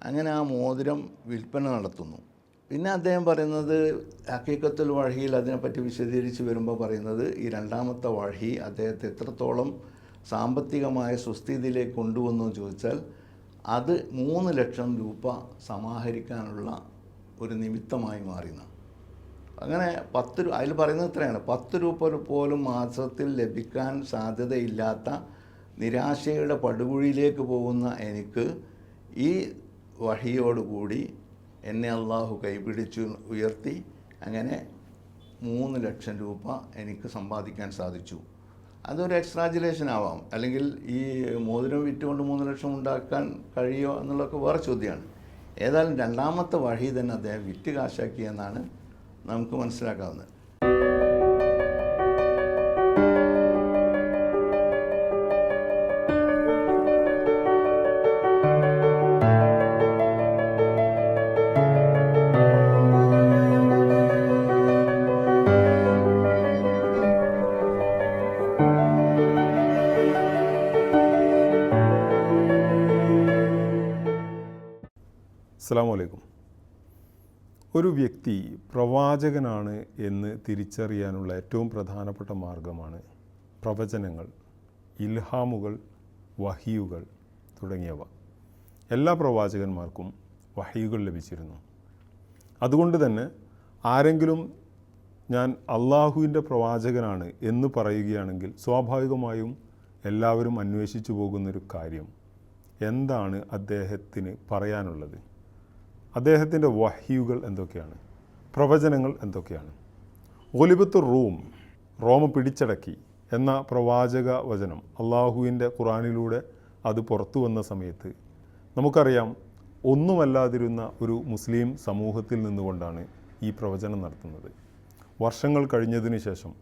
അങ്ങനെ ആ മോതിരം വിൽപ്പന നടത്തുന്നു. പിന്നെ അദ്ദേഹം പറയുന്നത് ഹഖീഖത്തുൽ വഹിയിൽ അതിനെപ്പറ്റി വിശദീകരിച്ച് വരുമ്പോൾ പറയുന്നത് ഈ രണ്ടാമത്തെ വഹി അദ്ദേഹത്തെ എത്രത്തോളം സാമ്പത്തികമായ സുസ്ഥിതിയിലേക്ക് കൊണ്ടുവന്നു ചോദിച്ചാൽ അത് 3 ലക്ഷം രൂപ സമാഹരിക്കാനുള്ള ഒരു നിമിത്തമായി മാറിയെന്നാണ്. അങ്ങനെ 10 രൂപ അതിൽ പറയുന്നത് ഇത്രയാണ്, 10 രൂപ പോലും മാസത്തിൽ ലഭിക്കാൻ സാധ്യതയില്ലാത്ത നിരാശയുടെ പടുകുഴിയിലേക്ക് പോകുന്ന എനിക്ക് ഈ വഹിയോടുകൂടി എന്നെ അള്ളാഹു കൈപിടിച്ചു ഉയർത്തി അങ്ങനെ 3 ലക്ഷം രൂപ എനിക്ക് സമ്പാദിക്കാൻ സാധിച്ചു. അതൊരു എക്സ്ട്രാജുലേഷൻ ആവാം, അല്ലെങ്കിൽ ഈ മോതിരം വിറ്റുകൊണ്ട് 3 ലക്ഷം ഉണ്ടാക്കാൻ കഴിയുമോ എന്നുള്ളതൊക്കെ വേറെ ചോദ്യമാണ്. ഏതായാലും രണ്ടാമത്തെ വഴി തന്നെ അദ്ദേഹം വിറ്റ് കാശാക്കിയെന്നാണ് നമുക്ക് മനസ്സിലാക്കാവുന്നത്. അസ്സലാമു അലൈക്കും. ഒരു വ്യക്തി പ്രവാചകനാണ് എന്ന് തിരിച്ചറിയാനുള്ള ഏറ്റവും പ്രധാനപ്പെട്ട മാർഗമാണ് പ്രവചനങ്ങൾ, ഇൽഹാമുകൾ, വഹിയുകൾ തുടങ്ങിയവ. എല്ലാ പ്രവാചകന്മാർക്കും വഹിയുകൾ ലഭിച്ചിരുന്നു. അതുകൊണ്ട് തന്നെ ആരെങ്കിലും ഞാൻ അള്ളാഹുവിൻ്റെ പ്രവാചകനാണ് എന്ന് പറയുകയാണെങ്കിൽ സ്വാഭാവികമായും എല്ലാവരും അന്വേഷിച്ചു പോകുന്നൊരു കാര്യം, എന്താണ് അദ്ദേഹത്തിന് പറയാനുള്ളത്, അദ്ദേഹത്തിൻ്റെ വഹിയുകൾ എന്തൊക്കെയാണ്, പ്രവചനങ്ങൾ എന്തൊക്കെയാണ്. ഗുലിബത്തു റൂം, റോമ പിടിച്ചടക്കി എന്ന പ്രവാചക വചനം അള്ളാഹുവിൻ്റെ ഖുറാനിലൂടെ അത് പുറത്തു വന്ന സമയത്ത് നമുക്കറിയാം, ഒന്നുമല്ലാതിരുന്ന ഒരു മുസ്ലിം സമൂഹത്തിൽ നിന്നുകൊണ്ടാണ് ഈ പ്രവചനം നടത്തുന്നത്. വർഷങ്ങൾ കഴിഞ്ഞതിന് ശേഷം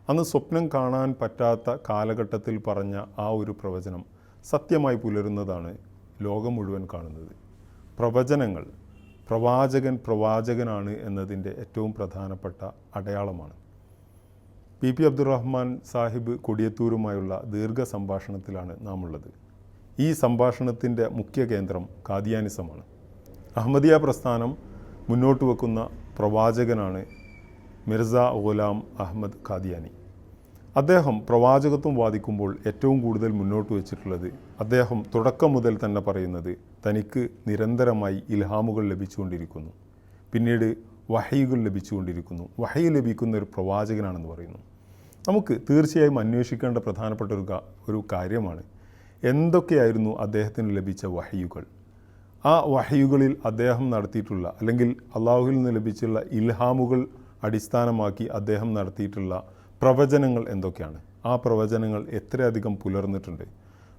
അന്ന് സ്വപ്നം കാണാൻ പറ്റാത്ത കാലഘട്ടത്തിൽ പറഞ്ഞ ആ ഒരു പ്രവചനം സത്യമായി പുലരുന്നതാണ് ലോകം മുഴുവൻ കാണുന്നത്. പ്രവചനങ്ങൾ, പ്രവാചകനാണ് എന്നതിൻ്റെ ഏറ്റവും പ്രധാനപ്പെട്ട അടയാളമാണ്. പി അബ്ദുറഹ്മാൻ സാഹിബ് കൊടിയത്തൂരുമായുള്ള ദീർഘ സംഭാഷണത്തിലാണ് നാം ഉള്ളത്. ഈ സംഭാഷണത്തിൻ്റെ മുഖ്യ കേന്ദ്രം ഖാദിയാനിസമാണ്. അഹമ്മദിയ പ്രസ്ഥാനം മുന്നോട്ട് വെക്കുന്ന പ്രവാചകനാണ് മിർസ ഗുലാം അഹമ്മദ് ഖാദിയാനി. അദ്ദേഹം പ്രവാചകത്വം വാദിക്കുമ്പോൾ ഏറ്റവും കൂടുതൽ മുന്നോട്ട് വെച്ചിട്ടുള്ളത്, അദ്ദേഹം തുടക്കം മുതൽ തന്നെ പറയുന്നത്, തനിക്ക് നിരന്തരമായി ഇൽഹാമുകൾ ലഭിച്ചുകൊണ്ടിരിക്കുന്നു, പിന്നീട് വഹയുകൾ ലഭിച്ചുകൊണ്ടിരിക്കുന്നു, വഹയ് ലഭിക്കുന്ന ഒരു പ്രവാചകനാണെന്ന് പറയുന്നു. നമുക്ക് തീർച്ചയായും അന്വേഷിക്കേണ്ട പ്രധാനപ്പെട്ട ഒരു കാര്യമാണ് എന്തൊക്കെയായിരുന്നു അദ്ദേഹത്തിന് ലഭിച്ച വഹയുകൾ. ആ വഹയുകളിൽ അദ്ദേഹം നടത്തിയിട്ടുള്ള, അല്ലെങ്കിൽ അള്ളാഹുവിൽ നിന്ന് ലഭിച്ചുള്ള ഇൽഹാമുകൾ അടിസ്ഥാനമാക്കി അദ്ദേഹം നടത്തിയിട്ടുള്ള പ്രവചനങ്ങൾ എന്തൊക്കെയാണ്, ആ പ്രവചനങ്ങൾ എത്രയധികം പുലർന്നിട്ടുണ്ട്,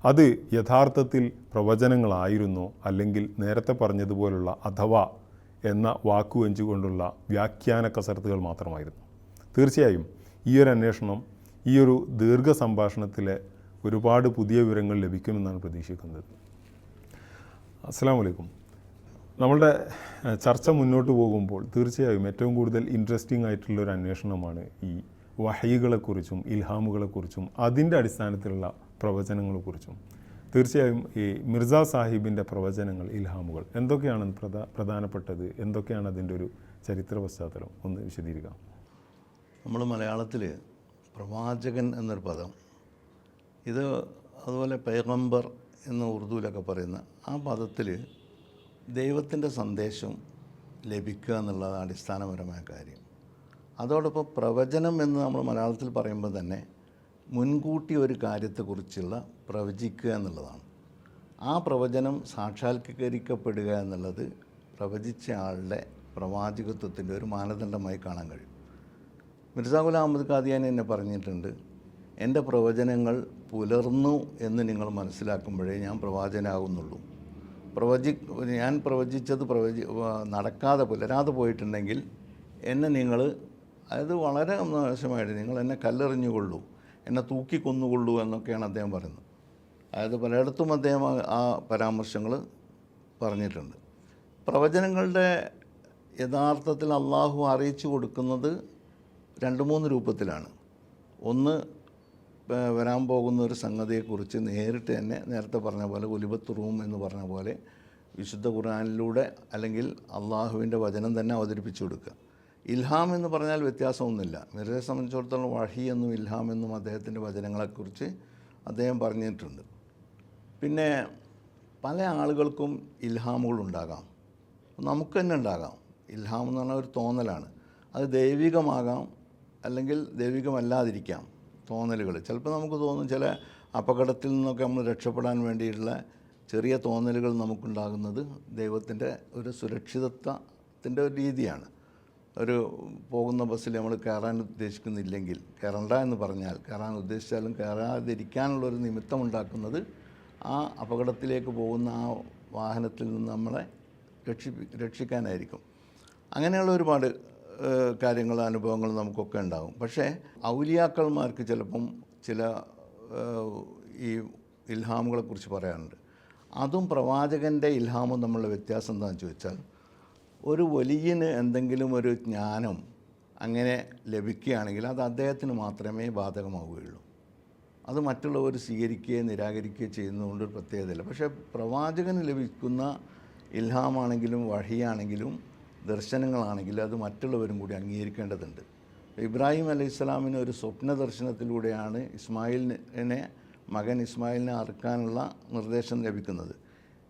അത് യഥാർത്ഥത്തിൽ പ്രവചനങ്ങളായിരുന്നോ അല്ലെങ്കിൽ നേരത്തെ പറഞ്ഞതുപോലുള്ള അഥവാ എന്ന വാക്കുവെഞ്ചുകൊണ്ടുള്ള വ്യാഖ്യാന കസരത്തുകൾ മാത്രമായിരുന്നു. തീർച്ചയായും ഈ ഒരു അന്വേഷണം, ഈ ഒരു ദീർഘ സംഭാഷണത്തിലെ ഒരുപാട് പുതിയ വിവരങ്ങൾ ലഭിക്കുമെന്നാണ് പ്രതീക്ഷിക്കുന്നത്. അസ്സലാമു അലൈക്കും. നമ്മളുടെ ചർച്ച മുന്നോട്ട് പോകുമ്പോൾ തീർച്ചയായും ഏറ്റവും കൂടുതൽ ഇൻട്രസ്റ്റിംഗ് ആയിട്ടുള്ളൊരു അന്വേഷണമാണ് ഈ വഹയുകളെക്കുറിച്ചും ഇൽഹാമുകളെക്കുറിച്ചും അതിൻ്റെ അടിസ്ഥാനത്തിലുള്ള പ്രവചനങ്ങളെക്കുറിച്ചും. തീർച്ചയായും ഈ മിർസ സാഹിബിൻ്റെ പ്രവചനങ്ങൾ, ഇൽഹാമുകൾ എന്തൊക്കെയാണ് പ്രധാനപ്പെട്ടത്, എന്തൊക്കെയാണ് അതിൻ്റെ ഒരു ചരിത്ര പശ്ചാത്തലം, ഒന്ന് വിശദീകരിക്കാം. നമ്മൾ മലയാളത്തിൽ പ്രവാചകൻ എന്നൊരു പദം, ഇത് അതുപോലെ പൈഗംബർ എന്ന് ഉറുദുവിലൊക്കെ പറയുന്ന ആ പദത്തിൽ ദൈവത്തിൻ്റെ സന്ദേശം ലഭിക്കുക എന്നുള്ളതാണ് അടിസ്ഥാനപരമായ കാര്യം. അതോടൊപ്പം പ്രവചനം എന്ന് നമ്മൾ മലയാളത്തിൽ പറയുമ്പോൾ തന്നെ മുൻകൂട്ടി ഒരു കാര്യത്തെക്കുറിച്ചുള്ള പ്രവചിക്കുക എന്നുള്ളതാണ്. ആ പ്രവചനം സാക്ഷാത്കരിക്കപ്പെടുക എന്നുള്ളത് പ്രവചിച്ച ആളുടെ പ്രവാചകത്വത്തിൻ്റെ ഒരു മാനദണ്ഡമായി കാണാൻ കഴിയും. മിർസ ഗുലാം അഹമ്മദ് ഖാദിയാനി എന്നെ പറഞ്ഞിട്ടുണ്ട്, എൻ്റെ പ്രവചനങ്ങൾ പുലർന്നു എന്ന് നിങ്ങൾ മനസ്സിലാക്കുമ്പോഴേ ഞാൻ പ്രവാചകനാകുന്നുള്ളൂ. ഞാൻ പ്രവചിച്ചത് നടക്കാതെ പുലരാതെ പോയിട്ടുണ്ടെങ്കിൽ എന്നെ നിങ്ങൾ, അതായത് വളരെ മോശമായിട്ട് നിങ്ങൾ എന്നെ കല്ലെറിഞ്ഞുകൊള്ളൂ, എന്നെ തൂക്കിക്കൊന്നുകൊള്ളൂ എന്നൊക്കെയാണ് അദ്ദേഹം പറയുന്നത്. അതായത് പലയിടത്തും അദ്ദേഹം ആ പരാമർശങ്ങൾ പറഞ്ഞിട്ടുണ്ട്. പ്രവചനങ്ങളുടെ യഥാർത്ഥത്തിൽ അള്ളാഹു അറിയിച്ചു കൊടുക്കുന്നത് 2-3 രൂപത്തിലാണ്. ഒന്ന്, വരാൻ പോകുന്ന ഒരു സംഗതിയെക്കുറിച്ച് നേരിട്ട് തന്നെ നേരത്തെ പറഞ്ഞ പോലെ ഗുലിബത്ത് റൂം എന്ന് പറഞ്ഞ പോലെ വിശുദ്ധ ഖുർആനിലൂടെ അല്ലെങ്കിൽ അള്ളാഹുവിൻ്റെ വചനം തന്നെ അവതരിപ്പിച്ചു കൊടുക്കുക. ഇൽഹാം എന്ന് പറഞ്ഞാൽ വ്യത്യാസമൊന്നുമില്ല. മിർസയെ സംബന്ധിച്ചിടത്തോളം വഹി എന്നും ഇൽഹാം എന്നും അദ്ദേഹത്തിൻ്റെ വചനങ്ങളെക്കുറിച്ച് അദ്ദേഹം പറഞ്ഞിട്ടുണ്ട്. പിന്നെ പല ആളുകൾക്കും ഇൽഹാമുകളുണ്ടാകാം, നമുക്ക് തന്നെ ഉണ്ടാകാം. ഇൽഹാം എന്ന് പറഞ്ഞാൽ ഒരു തോന്നലാണ്. അത് ദൈവികമാകാം, അല്ലെങ്കിൽ ദൈവികമല്ലാതിരിക്കാം തോന്നലുകൾ. ചിലപ്പോൾ നമുക്ക് തോന്നും ചില അപകടത്തിൽ നിന്നൊക്കെ നമ്മൾ രക്ഷപ്പെടാൻ വേണ്ടിയിട്ടുള്ള ചെറിയ തോന്നലുകൾ നമുക്കുണ്ടാകുന്നത് ദൈവത്തിൻ്റെ ഒരു സുരക്ഷിതത്വത്തിൻ്റെ ഒരു രീതിയാണ്. ഒരു പോകുന്ന ബസ്സിൽ നമ്മൾ കയറാൻ ഉദ്ദേശിക്കുന്നില്ലെങ്കിൽ, കയറണ്ട എന്ന് പറഞ്ഞാൽ, കയറാൻ ഉദ്ദേശിച്ചാലും കയറാതിരിക്കാനുള്ളൊരു നിമിത്തമുണ്ടാക്കുന്നത് ആ അപകടത്തിലേക്ക് പോകുന്ന ആ വാഹനത്തിൽ നിന്ന് നമ്മളെ രക്ഷിക്കാനായിരിക്കും. അങ്ങനെയുള്ള ഒരുപാട് കാര്യങ്ങൾ, അനുഭവങ്ങൾ നമുക്കൊക്കെ ഉണ്ടാകും. പക്ഷേ ഔലിയാക്കന്മാർക്ക് ചിലപ്പം ചില ഈ ഇൽഹാമുകളെക്കുറിച്ച് പറയാറുണ്ട്. അതും പ്രവാചകൻ്റെ ഇൽഹാമും തമ്മിലുള്ള വ്യത്യാസം എന്താണെന്ന് ചോദിച്ചാൽ, ഒരു വലിയന് എന്തെങ്കിലും ഒരു ജ്ഞാനം അങ്ങനെ ലഭിക്കുകയാണെങ്കിൽ അത് അദ്ദേഹത്തിന് മാത്രമേ ബാധകമാവുകയുള്ളൂ. അത് മറ്റുള്ളവർ സ്വീകരിക്കുകയോ നിരാകരിക്കുകയോ ചെയ്യുന്നതുകൊണ്ട് ഒരു പ്രത്യേകതയില്ല. പക്ഷേ പ്രവാചകന് ലഭിക്കുന്ന ഇൽഹാമാണെങ്കിലും വഹിയാണെങ്കിലും ദർശനങ്ങളാണെങ്കിലും അത് മറ്റുള്ളവരും കൂടി അംഗീകരിക്കേണ്ടതുണ്ട്. ഇബ്രാഹിം അലൈഹിസ്സലാമിന് ഒരു സ്വപ്ന ദർശനത്തിലൂടെയാണ് മകൻ ഇസ്മായിലിനെ അറുക്കാനുള്ള നിർദ്ദേശം ലഭിക്കുന്നത്.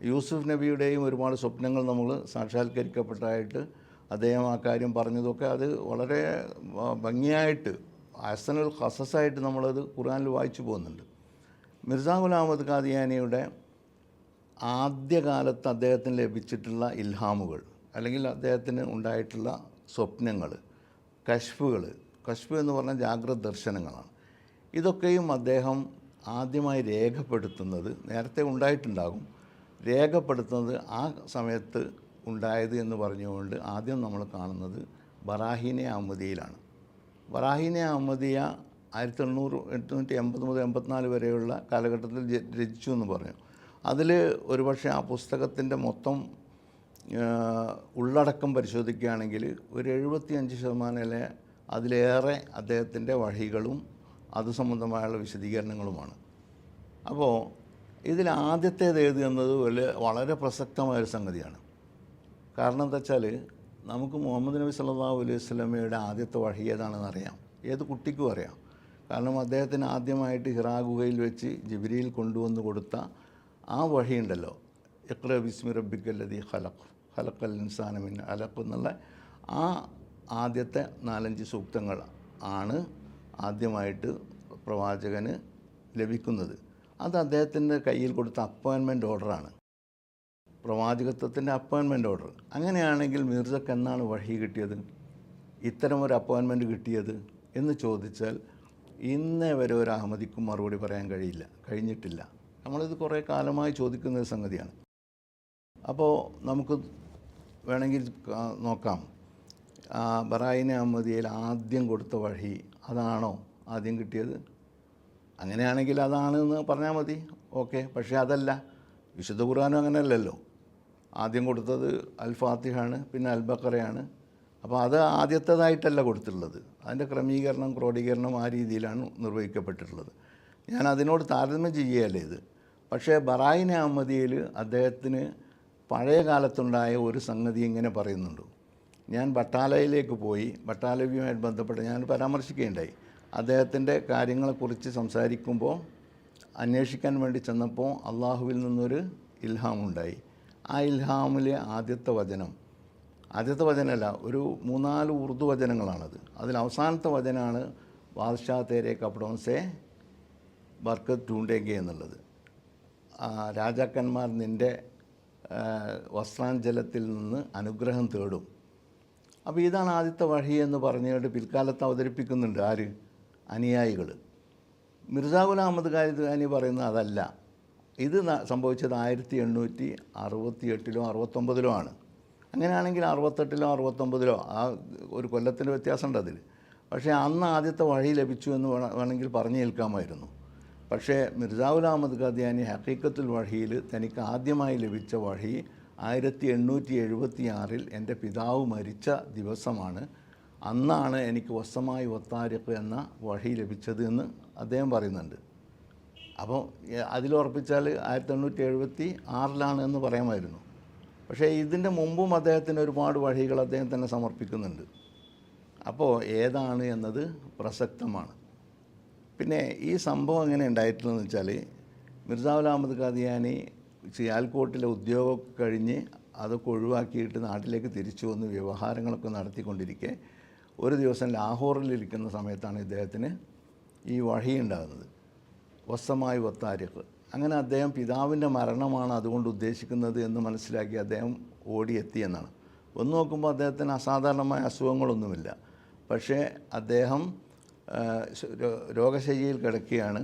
യൂസുഫ് നബിയുടെയും ഒരുപാട് സ്വപ്നങ്ങൾ നമ്മൾ സാക്ഷാത്കരിക്കപ്പെട്ടതായിട്ട് അദ്ദേഹം ആ കാര്യം പറഞ്ഞതൊക്കെ അത് വളരെ ഭംഗിയായിട്ട് അഹ്സനുൽ ഖസസായിട്ട് നമ്മളത് ഖുർആനിൽ വായിച്ചു പോകുന്നുണ്ട്. മിർസാ ഗുലാം അഹ്മദ് ഖാദിയാനിയുടെ ആദ്യകാലത്ത് അദ്ദേഹത്തിന് ലഭിച്ചിട്ടുള്ള ഇൽഹാമുകൾ, അല്ലെങ്കിൽ അദ്ദേഹത്തിന് ഉണ്ടായിട്ടുള്ള സ്വപ്നങ്ങൾ, കശ്ഫ് എന്ന് പറഞ്ഞാൽ ജാഗ്രത ദർശനങ്ങളാണ്. ഇതൊക്കെയും അദ്ദേഹം ആദ്യമായി രേഖപ്പെടുത്തുന്നത്, നേരത്തെ ഉണ്ടായിട്ടുണ്ടാകും, രേഖപ്പെടുത്തുന്നത് ആ സമയത്ത് ഉണ്ടായത് എന്ന് പറഞ്ഞുകൊണ്ട് ആദ്യം നമ്മൾ കാണുന്നത് ബറാഹീനെ അഹമ്മദിയയിലാണ്. ബറാഹീനെ അഹമ്മദിയ 1880 മുതൽ 84 വരെയുള്ള കാലഘട്ടത്തിൽ രചിച്ചു എന്ന് പറഞ്ഞു. അതിൽ ഒരുപക്ഷെ ആ പുസ്തകത്തിൻ്റെ മൊത്തം ഉള്ളടക്കം പരിശോധിക്കുകയാണെങ്കിൽ ഒരു 75% അതിലേറെ അദ്ദേഹത്തിൻ്റെ വഹികളും അത് സംബന്ധമായുള്ള വിശദീകരണങ്ങളുമാണ്. അപ്പോൾ ഇതിൽ ആദ്യത്തേത് ഏത് എന്നത് വളരെ പ്രസക്തമായൊരു സംഗതിയാണ്. കാരണം എന്താ വെച്ചാൽ, നമുക്ക് മുഹമ്മദ് നബി സല്ലല്ലാഹു അലൈഹി വസല്ലമയുടെ ആദ്യത്തെ വഹി ഏതാണെന്ന് അറിയാം, ഏത് കുട്ടിക്കും അറിയാം. കാരണം അദ്ദേഹത്തിന് ആദ്യമായിട്ട് ഹിറാ ഗുഹയിൽ വെച്ച് ജിബ്രീൽ കൊണ്ടുവന്ന് കൊടുത്ത ആ വഹി ഉണ്ടല്ലോ, ഇഖ്റ ബിസ്മി റബ്ബിക്കല്ലദീ ഖലഖൽ ഇൻസാന മിൻ അലഖ് എന്നുള്ള ആ ആദ്യത്തെ 4-5 സൂക്തങ്ങൾ ആണ് ആദ്യമായിട്ട് പ്രവാചകന് ലഭിക്കുന്നത്. അത് അദ്ദേഹത്തിൻ്റെ കയ്യിൽ കൊടുത്ത അപ്പോയിൻമെൻറ്റ് ഓർഡറാണ്, പ്രവാചകത്വത്തിൻ്റെ അപ്പോയിൻമെൻറ്റ് ഓർഡർ. അങ്ങനെയാണെങ്കിൽ മിർസക്ക് എന്നാണ് വഹി കിട്ടിയത്, ഇത്തരമൊരു അപ്പോയിൻമെൻറ്റ് കിട്ടിയത് എന്ന് ചോദിച്ചാൽ ഇന്നേ വരെ ഒരു അഹമ്മദിക്കും മറുപടി പറയാൻ കഴിഞ്ഞിട്ടില്ല. നമ്മളിത് കുറേ കാലമായി ചോദിക്കുന്ന ഒരു സംഗതിയാണ്. അപ്പോൾ നമുക്ക് വേണമെങ്കിൽ നോക്കാം, ബറായിനെ അഹമ്മദിയയിൽ ആദ്യം കൊടുത്ത വഹി അതാണോ ആദ്യം കിട്ടിയത്? അങ്ങനെയാണെങ്കിൽ അതാണെന്ന് പറഞ്ഞാൽ മതി, ഓക്കെ. പക്ഷേ അതല്ല, വിശുദ്ധ ഖുർആനും അങ്ങനെയല്ലല്ലോ. ആദ്യം കൊടുത്തത് അൽ ഫാത്തിഹാണ്, പിന്നെ അൽ ബഖറയാണ്. അപ്പോൾ അത് ആദ്യത്തേതായിട്ടല്ല കൊടുത്തിട്ടുള്ളത്, അതിൻ്റെ ക്രോഡീകരണം ആ രീതിയിലാണ് നിർവഹിക്കപ്പെട്ടിട്ടുള്ളത്. ഞാൻ അതിനോട് താരതമ്യം ചെയ്യുകയല്ലേ ഇത്. പക്ഷേ ബറായിനെ അഹമ്മദിയയിൽ അദ്ദേഹത്തിന് പഴയ കാലത്തുണ്ടായ ഒരു സംഗതി ഇങ്ങനെ പറയുന്നുണ്ട്. ഞാൻ ബട്ടാലയിലേക്ക് പോയി, ബട്ടാലയുമായിട്ട് ബന്ധപ്പെട്ട് ഞാൻ പരാമർശിക്കുകയുണ്ടായി. അദ്ദേഹത്തിൻ്റെ കാര്യങ്ങളെക്കുറിച്ച് സംസാരിക്കുമ്പോൾ അന്വേഷിക്കാൻ വേണ്ടി ചെന്നപ്പോൾ അള്ളാഹുവിൽ നിന്നൊരു ഇൽഹാമുണ്ടായി. ആ ഇൽഹാമിലെ ആദ്യത്തെ വചനമല്ല, ഒരു 3-4 ഉറുദു വചനങ്ങളാണത്. അതിൽ അവസാനത്തെ വചനമാണ് ബാദ്ഷാ തേരെ കപ്പടോം സേ ബർക്കത്ത് ഢൂണ്ടേങ്കെ എന്നുള്ളത്. രാജാക്കന്മാർ നിൻ്റെ വസ്ത്രാഞ്ചലത്തിൽ നിന്ന് അനുഗ്രഹം തേടും. അപ്പോൾ ഇതാണ് ആദ്യത്തെ വഹി എന്ന് പറഞ്ഞുകൊണ്ട് പിൽക്കാലത്ത് അവതരിപ്പിക്കുന്നുണ്ട് ആര്? അനുയായികൾ. മിർസാ ഗുലാം അഹ്മദ് ഖാദിയാനി പറയുന്നത് അതല്ല, ഇത് സംഭവിച്ചത് 1868-ലോ 69-ലോ ആണ്. അങ്ങനെയാണെങ്കിൽ 68-ലോ 69-ലോ ആ ഒരു കൊല്ലത്തിൻ്റെ വ്യത്യാസമുണ്ട് അതിൽ. പക്ഷേ അന്ന് ആദ്യത്തെ വഹി ലഭിച്ചു എന്ന് വേണമെങ്കിൽ പറഞ്ഞു കേൾക്കാമായിരുന്നു. പക്ഷേ മിർസാ ഗുലാം അഹ്മദ് ഖാദിയാനി ഹഖീഖത്തുൽ വഹിയിൽ തനിക്ക് ആദ്യമായി ലഭിച്ച വഹി 1876-ൽ എൻ്റെ പിതാവ് മരിച്ച ദിവസമാണ്, അന്നാണ് എനിക്ക് വസ്സമായി വത്താരിഖ് എന്ന വഹി ലഭിച്ചത് എന്ന് അദ്ദേഹം പറയുന്നുണ്ട്. അപ്പോൾ അതിലുറപ്പിച്ചാൽ 1876-ലാണ് എന്ന് പറയാമായിരുന്നു. പക്ഷേ ഇതിൻ്റെ മുമ്പും അദ്ദേഹത്തിന് ഒരുപാട് വഴികൾ അദ്ദേഹം തന്നെ സമർപ്പിക്കുന്നുണ്ട്. അപ്പോൾ ഏതാണ് എന്നത് പ്രസക്തമാണ്. പിന്നെ ഈ സംഭവം എങ്ങനെ ഉണ്ടായിട്ടുള്ളതെന്ന് വെച്ചാൽ, മിർസാ ഗുലാം അഹമ്മദ് ഖാദിയാനി സിയാൽകോട്ടിലെ ഉദ്യോഗം കഴിഞ്ഞ് അതൊക്കെ ഒഴിവാക്കിയിട്ട് നാട്ടിലേക്ക് തിരിച്ചു വന്ന് വ്യവഹാരങ്ങളൊക്കെ നടത്തിക്കൊണ്ടിരിക്കെ ഒരു ദിവസം ലാഹോറിലിരിക്കുന്ന സമയത്താണ് ഇദ്ദേഹത്തിന് ഈ വഴി ഉണ്ടാകുന്നത്, വസ്സമായി വത്താരിഖ്. അങ്ങനെ അദ്ദേഹം പിതാവിൻ്റെ മരണമാണ് അതുകൊണ്ട് ഉദ്ദേശിക്കുന്നത് എന്ന് മനസ്സിലാക്കി അദ്ദേഹം ഓടിയെത്തിയെന്നാണ്. ഒന്ന് നോക്കുമ്പോൾ അദ്ദേഹത്തിന് അസാധാരണമായ അസുഖങ്ങളൊന്നുമില്ല. പക്ഷേ അദ്ദേഹം രോഗശയ്യയിൽ കിടക്കുകയാണ്.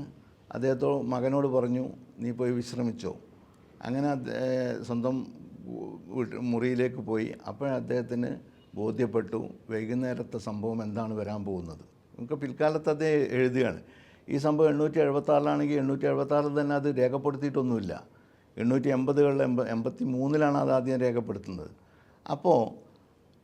അദ്ദേഹത്തോട് മകനോട് പറഞ്ഞു, നീ പോയി വിശ്രമിച്ചോ. അങ്ങനെ സ്വന്തം മുറിയിലേക്ക് പോയി. അപ്പോൾ അദ്ദേഹത്തിന് ബോധ്യപ്പെട്ടു വൈകുന്നേരത്തെ സംഭവം എന്താണ് വരാൻ പോകുന്നത്. നമുക്ക് പിൽക്കാലത്ത് അദ്ദേഹം എഴുതുകയാണ്. ഈ സംഭവം 876 876 തന്നെ അത് രേഖപ്പെടുത്തിയിട്ടൊന്നുമില്ല. 880കളിൽ 83 അത് ആദ്യം രേഖപ്പെടുത്തുന്നത്. അപ്പോൾ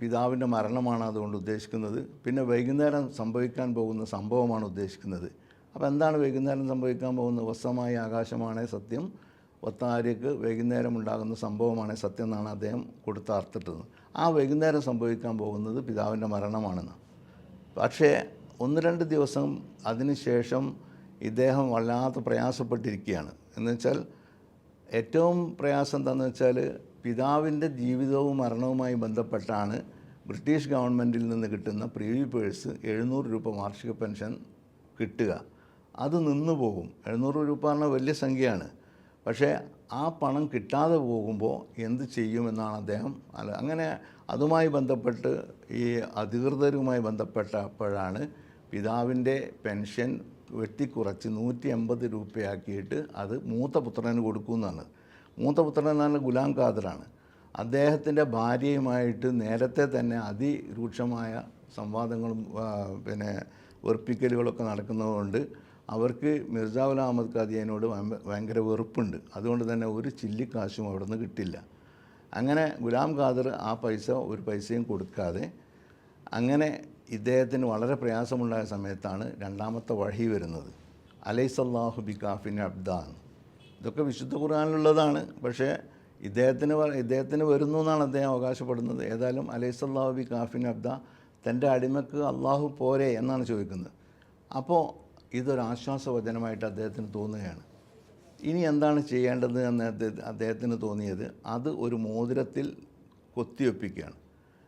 പിതാവിൻ്റെ മരണമാണ് അതുകൊണ്ട് ഉദ്ദേശിക്കുന്നത്. പിന്നെ വൈകുന്നേരം സംഭവിക്കാൻ പോകുന്ന സംഭവമാണ് ഉദ്ദേശിക്കുന്നത്. അപ്പോൾ എന്താണ് വൈകുന്നേരം സംഭവിക്കാൻ പോകുന്നത്? വസ്സമായ ആകാശമാണേ സത്യം, ഒത്താരിക്ക് വൈകുന്നേരം ഉണ്ടാകുന്ന സംഭവമാണ് സത്യം എന്നാണ് അദ്ദേഹം കൊടുത്ത അർത്ഥിട്ടത്. ആ വൈകുന്നേരം സംഭവിക്കാൻ പോകുന്നത് പിതാവിൻ്റെ മരണമാണെന്ന്. പക്ഷേ 1-2 ദിവസം അതിനുശേഷം ഇദ്ദേഹം വല്ലാത്ത പ്രയാസപ്പെട്ടിരിക്കുകയാണ്. എന്നുവെച്ചാൽ ഏറ്റവും പ്രയാസം എന്താണെന്ന് വെച്ചാൽ, പിതാവിൻ്റെ ജീവിതവും മരണവുമായി ബന്ധപ്പെട്ടാണ് ബ്രിട്ടീഷ് ഗവൺമെൻറ്റിൽ നിന്ന് കിട്ടുന്ന പ്രിവി പേഴ്സ് 700 രൂപ വാർഷിക പെൻഷൻ കിട്ടുക. അത് നിന്നു പോകും. 700 രൂപ പറഞ്ഞാൽ വലിയ സംഖ്യയാണ്. പക്ഷേ ആ പണം കിട്ടാതെ പോകുമ്പോൾ എന്ത് ചെയ്യുമെന്നാണ് അദ്ദേഹം അങ്ങനെ അതുമായി ബന്ധപ്പെട്ട് ഈ അധികൃതരുമായി ബന്ധപ്പെട്ടപ്പോഴാണ് പിതാവിൻ്റെ പെൻഷൻ വെട്ടിക്കുറച്ച് 180 രൂപയാക്കിയിട്ട് അത് മൂത്ത പുത്രന് കൊടുക്കുമെന്നാണ്. മൂത്ത പുത്രൻ എന്നാണ് ഗുലാം ഖാദറാണ്. അദ്ദേഹത്തിൻ്റെ ഭാര്യയുമായിട്ട് നേരത്തെ തന്നെ അതിരൂക്ഷമായ സംവാദങ്ങളും പിന്നെ വെറുപ്പിക്കലുകളൊക്കെ നടക്കുന്നതുകൊണ്ട് അവർക്ക് മിർസാ ഗുലാം അഹമ്മദ് ഖാദിയാനിയോട് ഭയങ്കര വെറുപ്പുണ്ട്. അതുകൊണ്ട് തന്നെ ഒരു ചില്ലിക്കാശും അവിടെ നിന്ന് കിട്ടില്ല. അങ്ങനെ ഗുലാം ഖാദർ ആ ഒരു പൈസയും കൊടുക്കാതെ അങ്ങനെ ഇദ്ദേഹത്തിന് വളരെ പ്രയാസമുണ്ടായ സമയത്താണ് രണ്ടാമത്തെ വഹി വരുന്നത്. അലൈസല്ലാഹു ബികാഫിൻ അബ്ദാൻ. ഇതൊക്കെ വിശുദ്ധ ഖുർആനിലുള്ളതാണ്. പക്ഷേ ഇദ്ദേഹത്തിന് വരുന്നു എന്നാണ് അദ്ദേഹം അവകാശപ്പെടുന്നത്. ഏതായാലും അലൈസല്ലാഹു ബികാഫിൻ അബ്ദ, തൻ്റെ അടിമക്ക് അള്ളാഹു പോരെ എന്നാണ് ചോദിക്കുന്നത്. അപ്പോൾ ഇതൊരാശ്വാസവചനമായിട്ട് അദ്ദേഹത്തിന് തോന്നുകയാണ്. ഇനി എന്താണ് ചെയ്യേണ്ടത് എന്ന് അദ്ദേഹത്തിന് തോന്നിയത്, അത് ഒരു മോതിരത്തിൽ കൊത്തിവെപ്പിക്കുകയാണ്.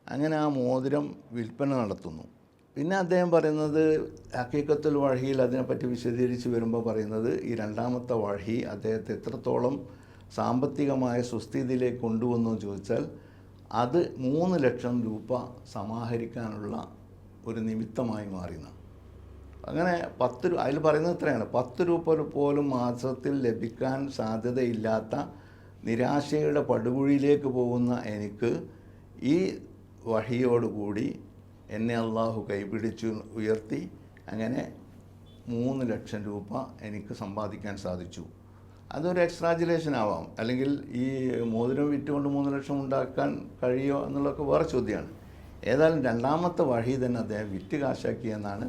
അങ്ങനെ ആ മോതിരം വിൽപ്പന നടത്തുന്നു. പിന്നെ അദ്ദേഹം പറയുന്നത് ഹഖീഖത്തുൽ വഹിയിൽ അതിനെപ്പറ്റി വിശദീകരിച്ച് വരുമ്പോൾ പറയുന്നത്, ഈ രണ്ടാമത്തെ വഹി അദ്ദേഹത്തെ എത്രത്തോളം സാമ്പത്തികമായ സുസ്ഥിതിയിലേക്ക് കൊണ്ടുവന്നു എന്ന് ചോദിച്ചാൽ, അത് 3 ലക്ഷം രൂപ സമാഹരിക്കാനുള്ള ഒരു നിമിത്തമായി മാറിയെന്നാണ്. അങ്ങനെ 10 രൂപ, അതിൽ പറയുന്നത് എത്രയാണ്, 10 രൂപ പോലും മാസത്തിൽ ലഭിക്കാൻ സാധ്യതയില്ലാത്ത നിരാശയുടെ പടുകുഴിയിലേക്ക് പോകുന്ന എനിക്ക് ഈ വഹിയോടുകൂടി എന്നെ അള്ളാഹു കൈപിടിച്ചു ഉയർത്തി അങ്ങനെ 3 ലക്ഷം രൂപ എനിക്ക് സമ്പാദിക്കാൻ സാധിച്ചു. അതൊരു എക്സ്ട്രാജുലേഷൻ ആവാം, അല്ലെങ്കിൽ ഈ മോതിരം വിറ്റുകൊണ്ട് 3 ലക്ഷം ഉണ്ടാക്കാൻ കഴിയുമോ എന്നുള്ളതൊക്കെ വേറെ ചോദ്യമാണ്. ഏതായാലും രണ്ടാമത്തെ വഴി തന്നെ അദ്ദേഹം വിറ്റ് കാശാക്കിയെന്നാണ്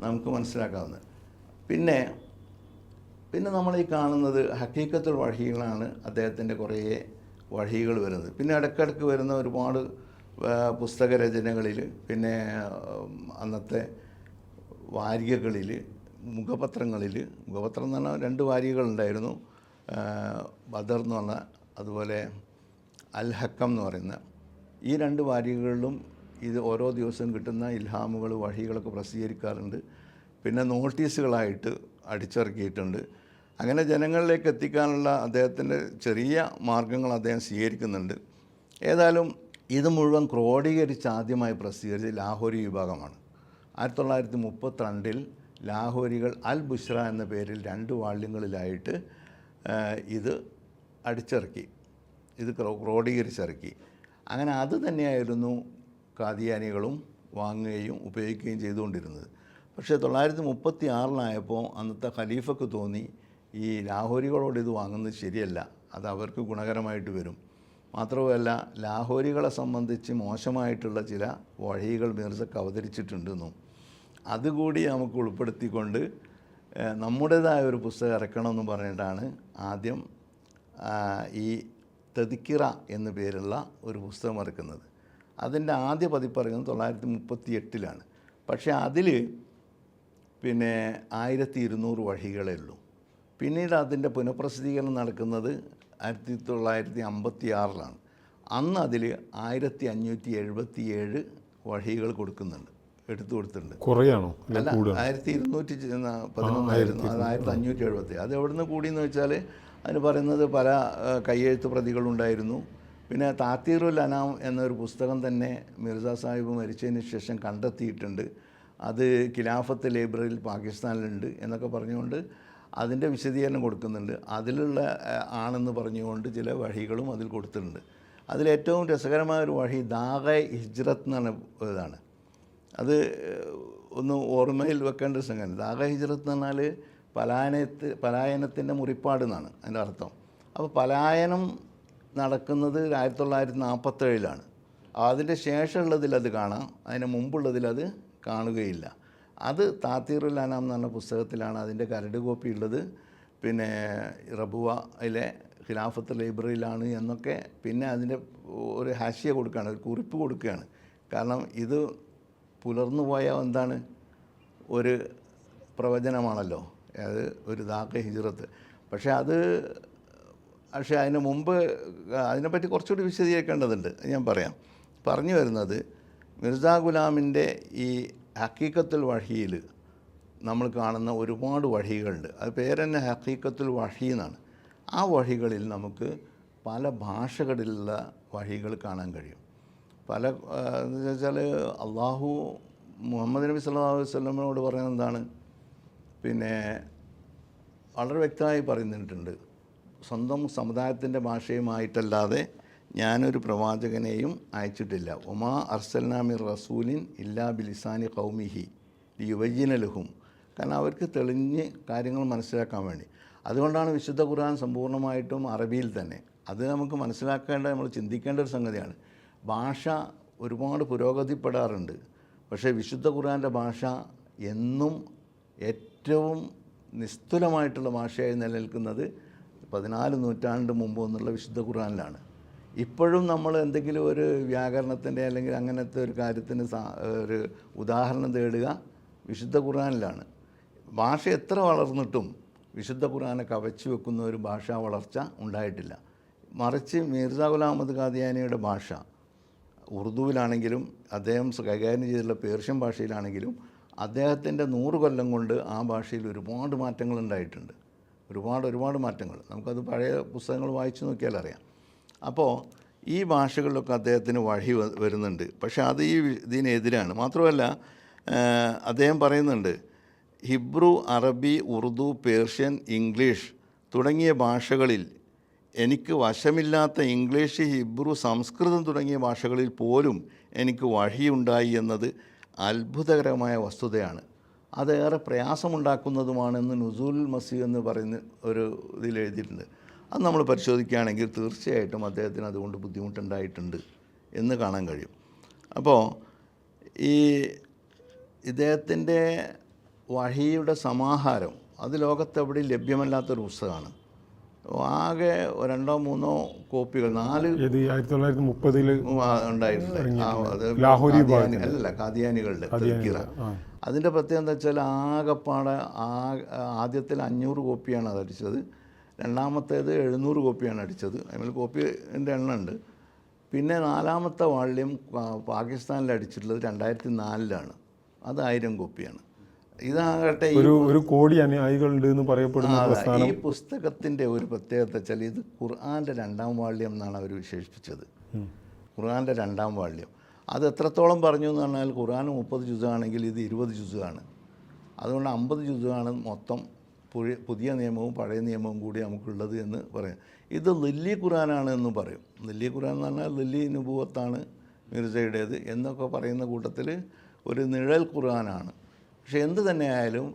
നമുക്ക് മനസ്സിലാക്കാവുന്നത്. പിന്നെ നമ്മൾ ഈ കാണുന്നത് ഹഖീഖത്തുൽ വഹികളാണ് അദ്ദേഹത്തിൻ്റെ കുറേ വഴികൾ വരുന്നത്. പിന്നെ ഇടയ്ക്കിടയ്ക്ക് വരുന്ന ഒരുപാട് പുസ്തകരചനകളിൽ, പിന്നെ അന്നത്തെ വാരികകളിൽ, മുഖപത്രങ്ങളിൽ, മുഖപത്രം എന്ന് പറഞ്ഞാൽ 2 വാരികകളുണ്ടായിരുന്നു, ബദർ എന്ന് പറഞ്ഞ, അതുപോലെ അൽ ഹക്കം എന്ന് പറയുന്ന. ഈ 2 വാരികകളിലും ഇത് ഓരോ ദിവസവും കിട്ടുന്ന ഇൽഹാമുകൾ, വഹികളൊക്കെ പ്രസിദ്ധീകരിക്കാറുണ്ട്. പിന്നെ നോട്ടീസുകളായിട്ട് അടിച്ചിറക്കിയിട്ടുണ്ട്. അങ്ങനെ ജനങ്ങളിലേക്ക് എത്തിക്കാനുള്ള അദ്ദേഹത്തിൻ്റെ ചെറിയ മാർഗങ്ങൾ അദ്ദേഹം സ്വീകരിക്കുന്നുണ്ട്. ഏതായാലും ഇത് മുഴുവൻ ക്രോഡീകരിച്ച് ആദ്യമായി പ്രസിദ്ധീകരിച്ച ലാഹോരി വിഭാഗമാണ്. 1932 ലാഹോരികൾ അൽ ബുഷ്ര എന്ന പേരിൽ 2 വാള്യങ്ങളിലായിട്ട് ഇത് അടിച്ചിറക്കി, ഇത് ക്രോഡീകരിച്ചിറക്കി. അങ്ങനെ അത് തന്നെയായിരുന്നു ഖാദിയാനികളും വാങ്ങുകയും ഉപയോഗിക്കുകയും ചെയ്തുകൊണ്ടിരുന്നത്. പക്ഷേ 1936 അന്നത്തെ ഖലീഫക്ക് തോന്നി ഈ ലാഹോരികളോട് ഇത് വാങ്ങുന്നത് ശരിയല്ല, അത് അവർക്ക് ഗുണകരമായിട്ട് വരും. മാത്രവുമല്ല ലാഹോരികളെ സംബന്ധിച്ച് മോശമായിട്ടുള്ള ചില വഴികൾ മിർസക്ക് അവതരിച്ചിട്ടുണ്ടെന്നും അതുകൂടി നമുക്ക് ഉൾപ്പെടുത്തിക്കൊണ്ട് നമ്മുടേതായ ഒരു പുസ്തകം ഇറക്കണമെന്ന് പറഞ്ഞിട്ടാണ് ആദ്യം ഈ തെദിക്കിറ എന്നു പേരുള്ള ഒരു പുസ്തകം ഇറക്കുന്നത്. അതിൻ്റെ ആദ്യ പതിപ്പ് ഇറങ്ങുന്നത് 1938 പക്ഷേ അതിൽ പിന്നെ 1200 വഴികളേ ഉള്ളൂ. പിന്നീട് അതിൻ്റെ പുനഃപ്രസിദ്ധീകരണം നടക്കുന്നത് 1956 അന്ന് അതിൽ 1577 വഴികൾ എടുത്തു കൊടുത്തിട്ടുണ്ട്. കുറയാണോ? അല്ല, 1211 അത് 1570. അത് എവിടെ നിന്ന് കൂടിയെന്ന് വെച്ചാൽ അതിന് പറയുന്നത് പല കയ്യെഴുത്ത് പ്രതികളുണ്ടായിരുന്നു. പിന്നെ താത്തീറുൽ അനാം എന്നൊരു പുസ്തകം തന്നെ മിർസ സാഹിബ് മരിച്ചതിന് ശേഷം കണ്ടെത്തിയിട്ടുണ്ട്. അത് ഖിലാഫത്ത് ലൈബ്രറിയിൽ പാകിസ്ഥാനിലുണ്ട് എന്നൊക്കെ പറഞ്ഞുകൊണ്ട് അതിൻ്റെ വിശദീകരണം കൊടുക്കുന്നുണ്ട്. അതിലുള്ള ആണെന്ന് പറഞ്ഞുകൊണ്ട് ചില വഴികളും അതിൽ കൊടുത്തിട്ടുണ്ട്. അതിലേറ്റവും രസകരമായൊരു വഴി ദാഗെ ഹിജ്റത്ത് എന്ന് പറഞ്ഞ ഇതാണ്. അത് ഒന്ന് ഓർമ്മയിൽ വെക്കേണ്ട ഒരു സംഗതി. ദാഗെ ഹിജ്റത്ത് എന്ന് പറഞ്ഞാൽ പലായനത്തിൻ്റെ മുറിപ്പാട് എന്നാണ് അതിൻ്റെ അർത്ഥം. അപ്പോൾ പലായനം നടക്കുന്നത് 1947 അതിൻ്റെ ശേഷമുള്ളതിൽ അത് കാണാം, അതിന് മുമ്പുള്ളതിൽ അത് കാണുകയില്ല. അത് താത്തീറുൽ അനാം എന്ന് പറഞ്ഞ പുസ്തകത്തിലാണ് അതിൻ്റെ കരട് കോപ്പി ഉള്ളത്. പിന്നെ റബുവയിലെ ഖിലാഫത്ത് ലൈബ്രറിയിലാണ് എന്നൊക്കെ. പിന്നെ അതിൻ്റെ ഒരു ഹാഷിയ കൊടുക്കുകയാണ്, ഒരു കുറിപ്പ് കൊടുക്കുകയാണ്. കാരണം ഇത് പുലർന്നു പോയ എന്താണ് ഒരു പ്രവചനമാണല്ലോ, അത് ഒരു ദാഖ ഹിജ്റത്ത്. പക്ഷേ അതിന് മുമ്പ് അതിനെപ്പറ്റി കുറച്ചുകൂടി വിശദീകരിക്കേണ്ടതുണ്ട്. ഞാൻ പറഞ്ഞു വരുന്നത് മിർസ ഗുലാമിൻ്റെ ഈ ഹക്കീക്കത്തുൽ വഹിയിൽ നമ്മൾ കാണുന്ന ഒരുപാട് വഴികളുണ്ട്. അത് പേര് തന്നെ ഹക്കീക്കത്തുൽ വഹി എന്നാണ്. ആ വഴികളിൽ നമുക്ക് പല ഭാഷകളിലുള്ള വഴികൾ കാണാൻ കഴിയും. എന്ന് വെച്ചാൽ അള്ളാഹു മുഹമ്മദ് നബി സല്ലല്ലാഹു അലൈഹി വസല്ലമയോട് പറയുന്നത് എന്താണ്? പിന്നെ വളരെ വ്യക്തമായി പറയുന്നിട്ടുണ്ട്, സ്വന്തം സമുദായത്തിൻ്റെ ഭാഷയുമായിട്ടല്ലാതെ ഞാനൊരു പ്രവാചകനെയും അയച്ചിട്ടില്ല. ഒമാ അർസൽനാ മിർ റസൂലിൻ ഇല്ലാ ബിലിസാനി ഖൗമിഹി ലിയുബയ്യിന ലഹും. കാരണം അവർക്ക് തെളിഞ്ഞ് കാര്യങ്ങൾ മനസ്സിലാക്കാൻ വേണ്ടി. അതുകൊണ്ടാണ് വിശുദ്ധ ഖുർആൻ സമ്പൂർണ്ണമായിട്ടും അറബിയിൽ തന്നെ. അത് നമുക്ക് നമ്മൾ ചിന്തിക്കേണ്ട ഒരു സംഗതിയാണ്. ഭാഷ ഒരുപാട് പുരോഗതിപ്പെടാറുണ്ട്. പക്ഷേ വിശുദ്ധ ഖുർആൻ്റെ ഭാഷ എന്നും ഏറ്റവും നിസ്തുലമായിട്ടുള്ള ഭാഷയായി നിലനിൽക്കുന്നത് 14 നൂറ്റാണ്ട് മുമ്പ് എന്നുള്ള വിശുദ്ധ ഖുർആനിലാണ്. ഇപ്പോഴും നമ്മൾ എന്തെങ്കിലും ഒരു വ്യാകരണത്തിൻ്റെ അല്ലെങ്കിൽ അങ്ങനത്തെ ഒരു കാര്യത്തിന് ഒരു ഉദാഹരണം തേടുക വിശുദ്ധ ഖുർആനിലാണ്. ഭാഷ എത്ര വളർന്നിട്ടും വിശുദ്ധ ഖുർആനെ കവച്ചു വെക്കുന്ന ഒരു ഭാഷാ വളർച്ച ഉണ്ടായിട്ടില്ല. മറിച്ച് മിർസ ഗുലാം അഹമ്മദ് ഖാദിയാനിയുടെ ഭാഷ ഉറുദുവിലാണെങ്കിലും അദ്ദേഹം കൈകാര്യം ചെയ്തിട്ടുള്ള പേർഷ്യൻ ഭാഷയിലാണെങ്കിലും അദ്ദേഹത്തിൻ്റെ 100 കൊല്ലം കൊണ്ട് ആ ഭാഷയിൽ ഒരുപാട് മാറ്റങ്ങൾ ഉണ്ടായിട്ടുണ്ട്. ഒരുപാട് മാറ്റങ്ങൾ. നമുക്കത് പഴയ പുസ്തകങ്ങൾ വായിച്ചു നോക്കിയാൽ അറിയാം. അപ്പോൾ ഈ ഭാഷകളിലൊക്കെ അദ്ദേഹത്തിന് വഴി വരുന്നുണ്ട്. പക്ഷേ അത് ഇതിനെതിരാണ്. മാത്രമല്ല അദ്ദേഹം പറയുന്നുണ്ട്, ഹിബ്രു, അറബി, ഉറുദു, പേർഷ്യൻ, ഇംഗ്ലീഷ് തുടങ്ങിയ ഭാഷകളിൽ എനിക്ക് വശമില്ലാത്ത ഇംഗ്ലീഷ്, ഹിബ്രു, സംസ്കൃതം തുടങ്ങിയ ഭാഷകളിൽ പോലും എനിക്ക് വഴിയുണ്ടായി എന്നത് അത്ഭുതകരമായ വസ്തുതയാണ്. അതേറെ പ്രയാസമുണ്ടാക്കുന്നതുമാണെന്ന് നുസൂൽ മസീഹ് എന്ന് പറയുന്ന ഒരു ഇതിൽ എഴുതിയിട്ടുണ്ട്. അത് നമ്മൾ പരിശോധിക്കുകയാണെങ്കിൽ തീർച്ചയായിട്ടും അദ്ദേഹത്തിന് അതുകൊണ്ട് ബുദ്ധിമുട്ടുണ്ടായിട്ടുണ്ട് എന്ന് കാണാൻ കഴിയും. അപ്പോൾ ഇദ്ദേഹത്തിൻ്റെ വഹിയുടെ സമാഹാരം അത് ലോകത്തെവിടെയും ലഭ്യമല്ലാത്തൊരു പുസ്തകമാണ്. ആകെ 2-3 കോപ്പികൾ 4 1930 ഉണ്ടായിട്ടുണ്ട്. അല്ല, ഖാദിയാനികളുടെ തദ്കിറ. അതിൻ്റെ പ്രത്യേകത എന്താ വെച്ചാൽ ആകെപ്പാടെ ആദ്യത്തിൽ 500 കോപ്പിയാണ് അത് അടിച്ചത്. രണ്ടാമത്തേത് 700 കോപ്പിയാണ് അടിച്ചത്. അതിൽ കോപ്പിൻ്റെ എണ്ണം ഉണ്ട്. പിന്നെ 4ാമത്തെ വാള്യം പാകിസ്ഥാനിൽ അടിച്ചിട്ടുള്ളത് 2004 അത് 1000 കോപ്പിയാണ്. ഇതാകട്ടെ ഒരു കോടി അനുയായികളുണ്ട് എന്ന് പറയപ്പെടുന്ന ഈ പുസ്തകത്തിൻ്റെ ഒരു പ്രത്യേകത വെച്ചാൽ ഇത് ഖുർആൻ്റെ 2ാം വാള്യം എന്നാണ് അവർ വിശേഷിപ്പിച്ചത്. ഖുർആൻ്റെ 2ാം വാള്യം അത് എത്രത്തോളം പറഞ്ഞു എന്ന് പറഞ്ഞാൽ ഖുർആൻ 30 ജുസാണെങ്കിൽ ഇത് 20 ജുസാണ്. അതുകൊണ്ട് 50 ജുസാണ് മൊത്തം പുതിയ നിയമവും പഴയ നിയമവും കൂടി നമുക്കുള്ളത് എന്ന് പറയും. ഇത് ലില്ലി ഖുർആനാണ് എന്ന് പറയും. ലില്ലി ഖുർആൻ എന്ന് പറഞ്ഞാൽ ലില്ലി നുബുവത്താണ് മിർസയുടേത് എന്നൊക്കെ പറയുന്ന കൂട്ടത്തിൽ ഒരു നിഴൽ ഖുർആനാണ്. പക്ഷെ എന്ത് തന്നെയായാലും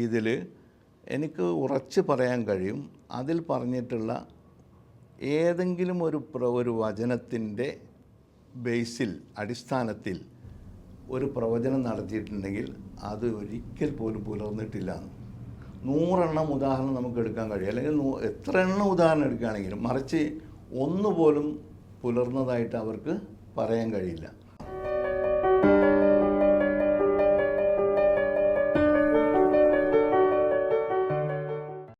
ഇതിൽ എനിക്ക് ഉറച്ച് പറയാൻ കഴിയും, അതിൽ പറഞ്ഞിട്ടുള്ള ഏതെങ്കിലും ഒരു വചനത്തിൻ്റെ ബേസിൽ അടിസ്ഥാനത്തിൽ ഒരു പ്രവചനം നടത്തിയിട്ടുണ്ടെങ്കിൽ അത് ഒരിക്കൽ പോലും പുലർന്നിട്ടില്ല. 100 എണ്ണം ഉദാഹരണം നമുക്ക് എടുക്കാൻ കഴിയും, അല്ലെങ്കിൽ എത്ര എണ്ണം ഉദാഹരണം എടുക്കുകയാണെങ്കിലും. മറിച്ച് ഒന്നുപോലും പുലർന്നതായിട്ട് അവർക്ക് പറയാൻ കഴിയില്ല.